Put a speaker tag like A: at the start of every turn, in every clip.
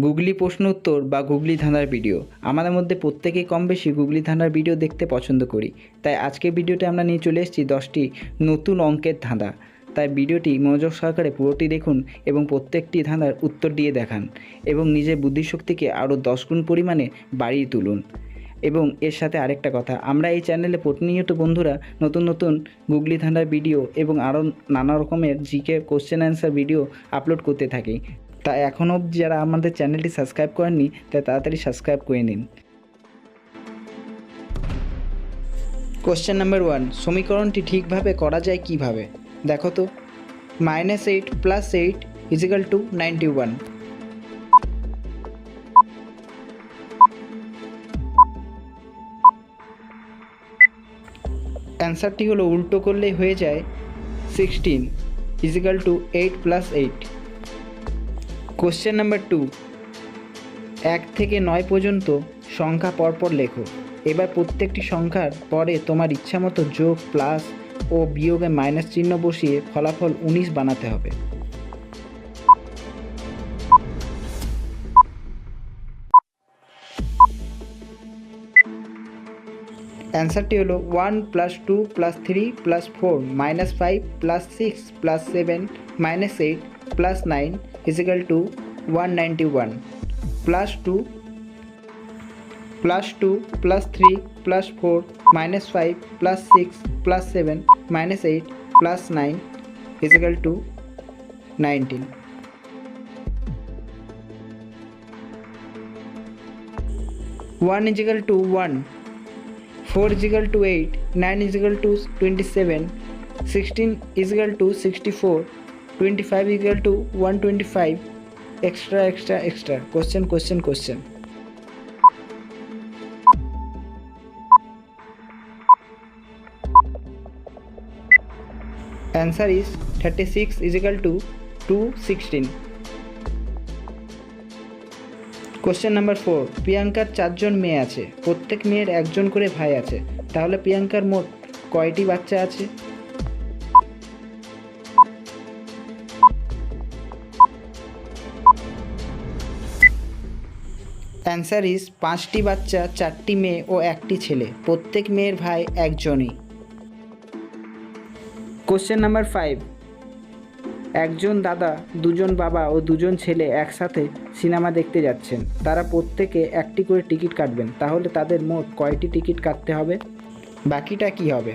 A: গুগলি প্রশ্ন উত্তর বা গুগলি ধাঁধার ভিডিও। আমাদের মধ্যে প্রত্যেকেই কম বেশি গুগলি ধাঁধার ভিডিও দেখতে পছন্দ করি। তাই আজকের ভিডিওতে আমরা নিয়ে চলে এসেছি 10টি নতুন অঙ্কের ধাঁধা। তাই ভিডিওটি মনোযোগ সহকারে পুরোটি দেখুন এবং প্রত্যেকটি ধাঁধার উত্তর দিয়ে দেখান এবং নিজের বুদ্ধিশক্তিকে আরও 10 গুণ পরিমাণে বাড়িয়ে তুলুন। এবং এর সাথে আরেকটা কথা, আমরা এই চ্যানেলে প্রতিনিয়ত বন্ধুরা নতুন নতুন গুগলি ধাঁধার ভিডিও এবং আরও নানা রকমের GK question answer video upload করতে থাকি। তাই এখনও অবধি যারা আমাদের চ্যানেলটি সাবস্ক্রাইব করেননি তাই তাড়াতাড়ি সাবস্ক্রাইব করে নিন। কোশ্চেন নাম্বার 1, সমীকরণটি ঠিকভাবে করা যায় কিভাবে? দেখো তো, -8 + 8 = 91। অ্যান্সারটি হলো উল্টো করলেই হয়ে যায় 16 = 8 + 8। কোশ্চেন নাম্বার 2, 1 থেকে 9 পর্যন্ত সংখ্যা পরপর লেখো। এবার প্রত্যেকটি সংখ্যার পরে তোমার ইচ্ছামতো যোগ, প্লাস ও বিয়োগে মাইনাস চিহ্ন বসিয়ে ফলাফল 19 বানাতে হবে। অ্যান্সারটি হলো 1 + 2 + 3 + 4 -5 + 6 + 7 -8 + 9 = 191 +2 + 3 + 4 -5 + 6 + 7 -8 + 9 = 19। 1 = 1, 4 = 8, 9 = 27, 16 = 64, 25 = 125, etc. Question. Answer is 36 = 216. Question number 4, প্রিয়াঙ্কার 4 জন মেয়ে আছে, প্রত্যেক মেয়ের একজন করে ভাই আছে, তাহলে প্রিয়াঙ্কার মোট কয়টি বাচ্চা আছে? অ্যান্সার ইজ 5টি বাচ্চা, 4টি মেয়ে ও 1টি ছেলে, প্রত্যেক মেয়ের ভাই একজনই। কোশ্চেন নাম্বার 5, একজন দাদা, 2জন বাবা ও 2জন ছেলে একসাথে সিনেমা দেখতে যাচ্ছেন, তারা প্রত্যেকে একটি করে টিকিট কাটবেন, তাহলে তাদের মোট কয়টি টিকিট কাটতে হবে? বাকিটা কি হবে?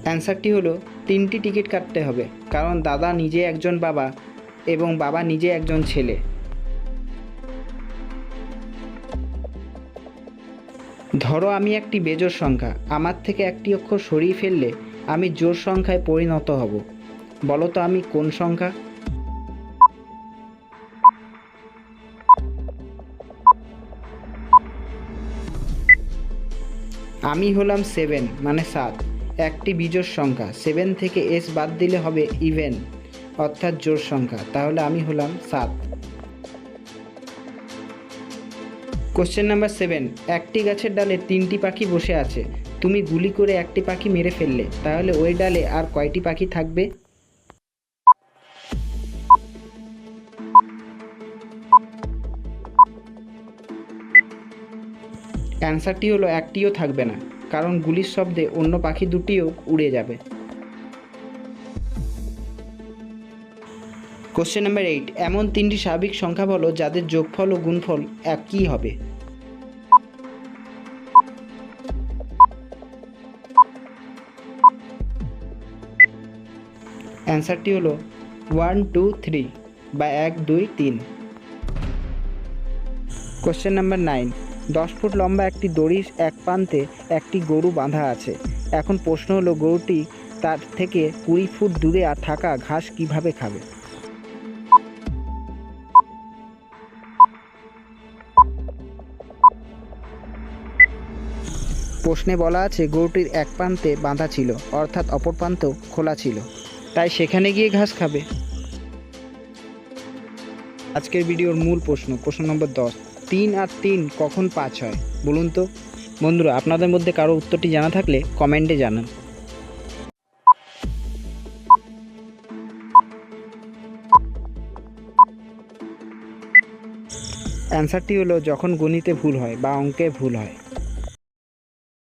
A: অ্যান্সারটি হলো 3টি টিকিট কাটতে হবে, কারণ দাদা নিজে একজন বাবা এবং বাবা নিজে একজন ছেলে। ধরো আমি একটি বেজোড় সংখ্যা, আমার থেকে একটি অক্ষর সরিয়ে ফেললে আমি জোড় সংখ্যায় পরিণত হব। বলো তো আমি কোন সংখ্যা? আমি হলাম 7 মানে 7, একটি বিজোড় সংখ্যা, 7 থেকে s বাদ দিলে হবে ইভেন অর্থাৎ জোড় সংখ্যা, তাহলে আমি হলাম 7। কোশ্চেন নাম্বার 7, একটি গাছের ডালে 3টি পাখি বসে আছে, তুমি গুলি করে একটি পাখি মেরে ফেললে, তাহলে ওই ডালে আর কয়টি পাখি থাকবে? অ্যান্সারটি হলো একটিও থাকবে না, কারণ গুলির শব্দে অন্য পাখি দুটিও উড়ে যাবে। কোশ্চেন নাম্বার 8, এমন 3টি স্বাভাবিক সংখ্যা বলো যাদের যোগফল ও গুণফল একই হবে। অ্যান্সারটি হলো 1 2 3 বা 1 2 3। কোশ্চেন নাম্বার 9, 10 ফুট লম্বা একটি দড়ির এক প্রান্তে একটি গরু বাঁধা আছে, এখন প্রশ্ন হলো গরুটি তার থেকে 20 ফুট দূরে থাকা ঘাস কিভাবে খাবে? প্রশ্নে বলা আছে গরুটির এক প্রান্তে বাঁধা ছিল, অর্থাৎ অপর প্রান্ত খোলা ছিল, তাই সেখানে গিয়ে ঘাস খাবে। আজকের ভিডিওর মূল প্রশ্ন নম্বর 10, 3 আর 3 কখন 5 হয় বলুন তো? বন্ধুরা, আপনাদের মধ্যে কারো উত্তরটি জানা থাকলে কমেন্টে জানান। অ্যান্সারটি হলো যখন গণিতে ভুল হয় বা অঙ্কে ভুল হয়।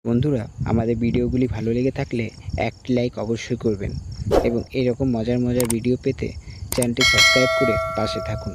A: বন্ধুরা, আমাদের ভিডিওগুলি ভালো লেগে থাকলে একটি লাইক অবশ্যই করবেন এবং এরকম মজার ভিডিও পেতে চ্যানেলটি সাবস্ক্রাইব করে পাশে থাকুন।